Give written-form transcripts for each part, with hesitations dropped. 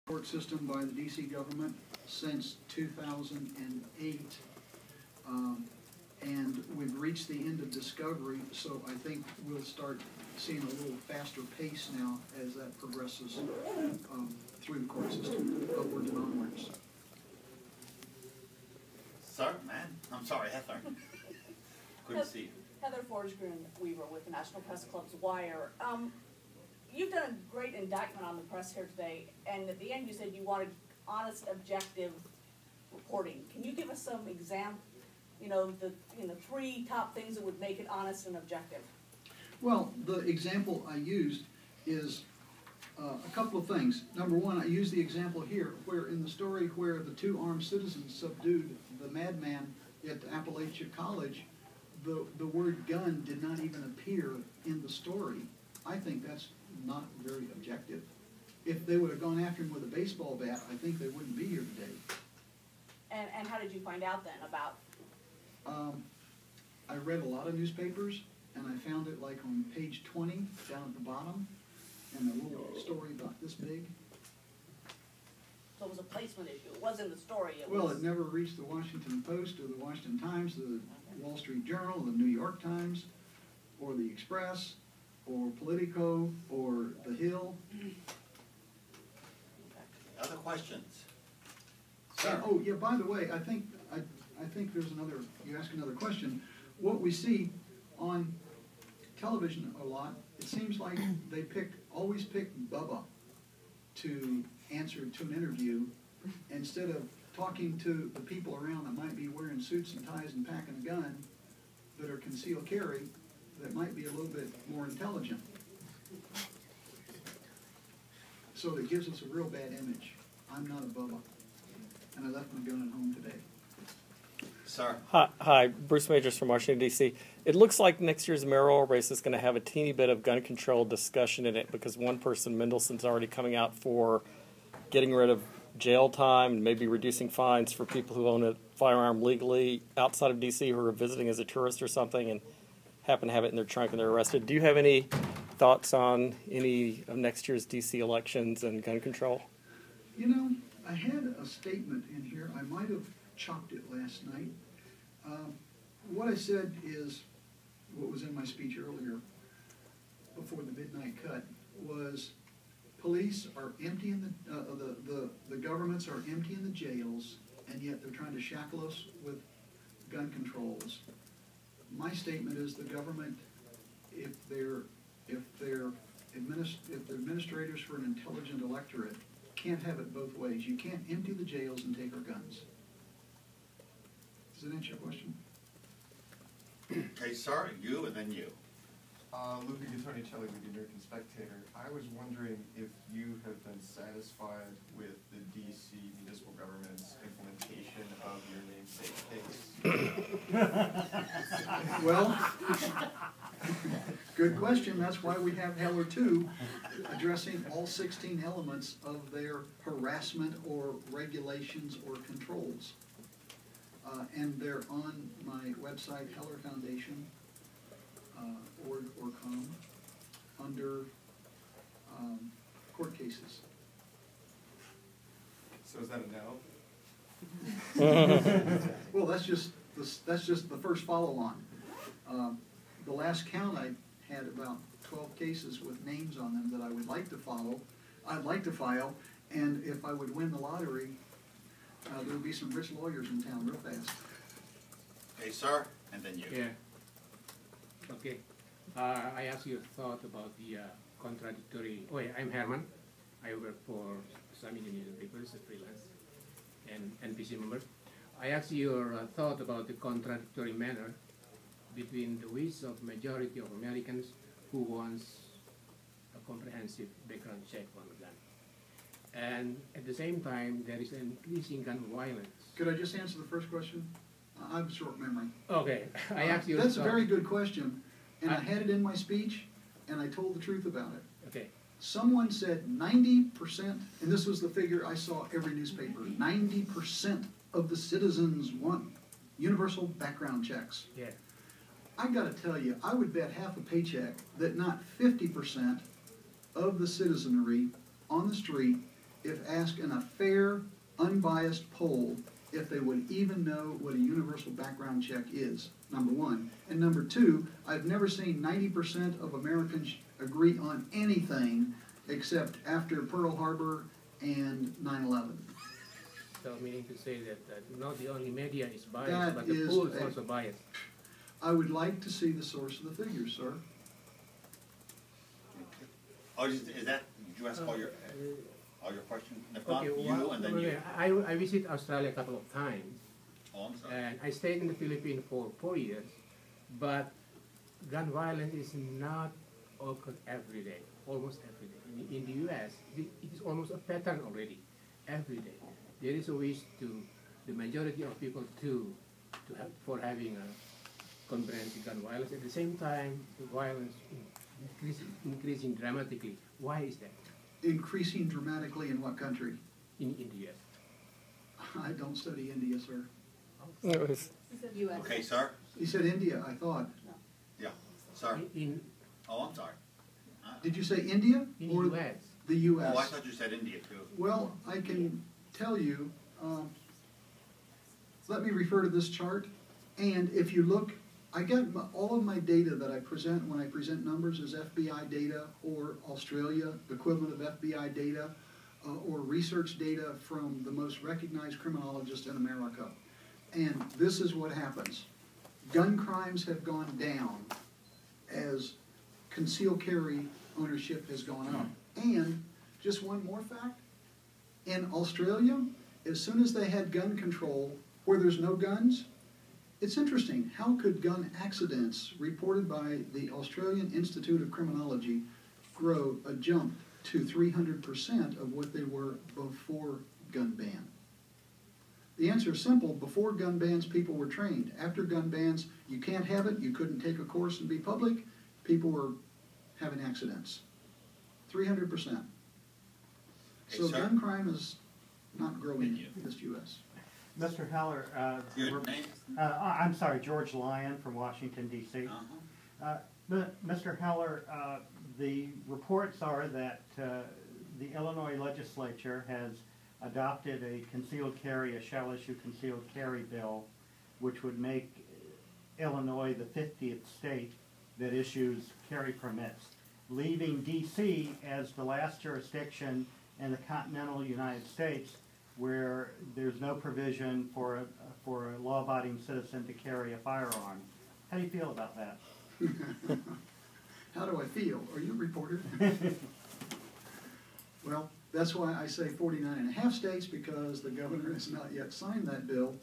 Court system by the DC government since 2008. And we've reached the end of discovery, so I think we'll start seeing a little faster pace now as that progresses through the court system, upwards and onwards. Sir, man, I'm sorry, Heather. Good to see you. Heather Forsgren-Weaver with the National Press Club's Wire. You've done a great indictment on the press here today, and at the end you said you wanted honest, objective reporting. Can you give us some example, the three top things that would make it honest and objective? Well, the example I used is a couple of things. Number one, I used the example here where in the story where the two armed citizens subdued the madman at Appalachia College, the word gun did not even appear in the story. I think that's not very objective. If they would have gone after him with a baseball bat, I think they wouldn't be here today. And how did you find out then about? I read a lot of newspapers, and I found it like on page 20 down at the bottom, and a little story about this big. So it was a placement issue. It wasn't the story. It never reached the Washington Post or the Washington Times, the Wall Street Journal, the New York Times, or the Express, or Politico, or The Hill. Other questions? Sir. Oh, yeah, by the way, I think there's another, you asked another question. What we see on television a lot, it seems like they always pick Bubba to answer to an interview instead of talking to the people around that might be wearing suits and ties and packing a gun that are concealed carry that might be a little bit more intelligent. So it gives us a real bad image. I'm not a Bubba, and I left my gun at home today. Sir. Hi, Bruce Majors from Washington, D.C. It looks like next year's mayoral race is going to have a teeny bit of gun control discussion in it because one person, Mendelson's already coming out for getting rid of jail time and maybe reducing fines for people who own a firearm legally outside of D.C. who are visiting as a tourist or something and happen to have it in their trunk and they're arrested. Do you have any thoughts on any of next year's D.C. elections and gun control? I had a statement in here. I might have chopped it last night. What I said is, what was in my speech earlier, before the midnight cut, was police are emptying the governments are emptying the jails, and yet they're trying to shackle us with gun controls. My statement is the government, if they're administrators for an intelligent electorate, can't have it both ways. You can't empty the jails and take our guns. Does that answer your question? Okay, sir, you and then you. Luca Gattonicelli with the American Spectator. I was wondering if you have been satisfied with the D.C. municipal government's implementation of your namesake case. Well, good question. That's why we have Heller 2 addressing all 16 elements of their harassment or regulations or controls. And they're on my website, Heller Foundation, org or com, under court cases. So is that a no? Well, that's just the first follow-on. The last count I had about 12 cases with names on them that I would like to follow. I'd like to file, and if I would win the lottery, there would be some rich lawyers in town real fast. Okay, sir, and then you. Yeah. Okay. I asked your thought about the contradictory. Oh, yeah, I'm Herman. I work for some Indonesian papers, a freelance, and NPC member. I asked your thought about the contradictory manner between the wish of majority of Americans who wants a comprehensive background check on the gun. And at the same time, there is an increasing gun violence. Could I just answer the first question? I have a short memory. Okay, I asked you. That's a very good question, and I had it in my speech, and I told the truth about it. Okay. Someone said 90%, and this was the figure I saw every newspaper, 90% of the citizens want universal background checks. Yeah. I got to tell you, I would bet half a paycheck that not 50% of the citizenry on the street if asked in a fair, unbiased poll, if they would even know what a universal background check is, number one. And number two, I've never seen 90% of Americans agree on anything except after Pearl Harbor and 9/11. So meaning to say that not the only media is biased, That but the is poll is a- also biased. I would like to see the source of the figures, sir. Oh, is that, did you ask all your questions? If not, Okay, you, and then you. I visit Australia a couple of times, Oh, I'm sorry. and I stayed in the Philippines for 4 years, but gun violence is not occur every day, almost every day. In the U.S., it is almost a pattern already, every day. There is a wish to, the majority of people for having a comprehensive gun violence. At the same time, the violence increasing dramatically. Why is that Increasing dramatically in what country? in the U.S.? I don't study India, sir. It was, US. Okay, sir? He said India, I thought. Yeah, sir? In Oh, I'm sorry. Did you say India the or U.S. the Oh, I U.S.? thought you said India too. Well, I can tell you, let me refer to this chart, and if you look, I get all of my data that I present when I present numbers is FBI data or Australia, equivalent of FBI data, or research data from the most recognized criminologist in America. And this is what happens. Gun crimes have gone down as concealed carry ownership has gone up. And just one more fact, in Australia, as soon as they had gun control where there's no guns, it's interesting, how could gun accidents reported by the Australian Institute of Criminology grow a jump to 300% of what they were before gun ban? The answer is simple. Before gun bans, people were trained. After gun bans, you can't have it, you couldn't take a course and be public, people were having accidents. 300%. Hey, So sir. gun crime is not growing in this U.S. Mr. Heller, Your name? I'm sorry, George Lyon from Washington, D.C. Mr. Heller, the reports are that the Illinois legislature has adopted a shall-issue concealed carry bill, which would make Illinois the 50th state that issues carry permits, leaving D.C. as the last jurisdiction in the continental United States where there's no provision for a law-abiding citizen to carry a firearm. How do you feel about that? How do I feel? Are you a reporter? Well, that's why I say 49 and a half states, because the governor has not yet signed that bill.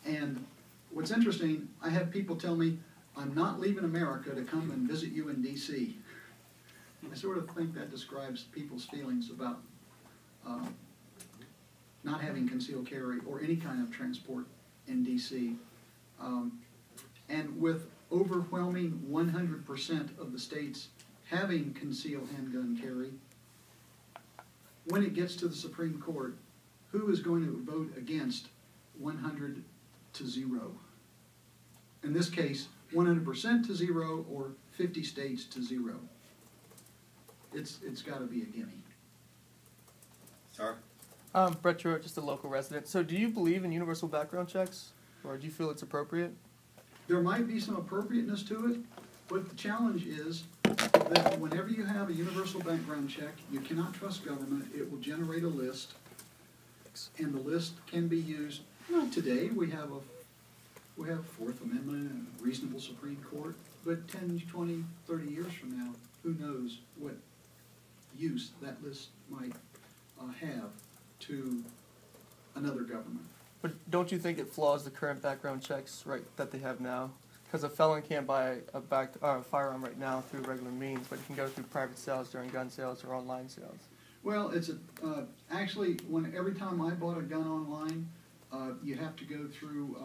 And what's interesting, I have people tell me, I'm not leaving America to come and visit you in D.C. I sort of think that describes people's feelings about not having concealed carry or any kind of transport in D.C. And with overwhelming 100% of the states having concealed handgun carry, when it gets to the Supreme Court, who is going to vote against 100 to 0? In this case, 100% to 0 or 50 states to 0. It's got to be a gimme. Sir? Brett Truitt, just a local resident. So do you believe in universal background checks, or do you feel it's appropriate? There might be some appropriateness to it, but the challenge is that whenever you have a universal background check, you cannot trust government. It will generate a list, and the list can be used. Not today. We have Fourth Amendment and a reasonable Supreme Court, but 10, 20, 30 years from now, who knows what use that list might have to another government. But don't you think it flaws the current background checks that they have now? Because a felon can't buy a firearm right now through regular means, but he can go through private sales during gun sales or online sales. Well, it's actually, every time I bought a gun online, you have to go through,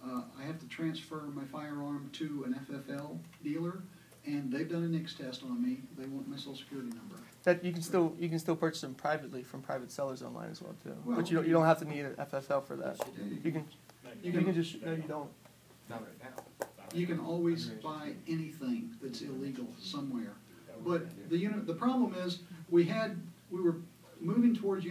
I have to transfer my firearm to an FFL dealer, and they've done a NICS test on me. They want my social security number. That you can still purchase them privately from private sellers online as well too. Well, but you don't have to need an FFL for that. Yeah, You can just no, you don't. Not right now. You can always buy anything that's illegal somewhere. But the problem is, we were moving towards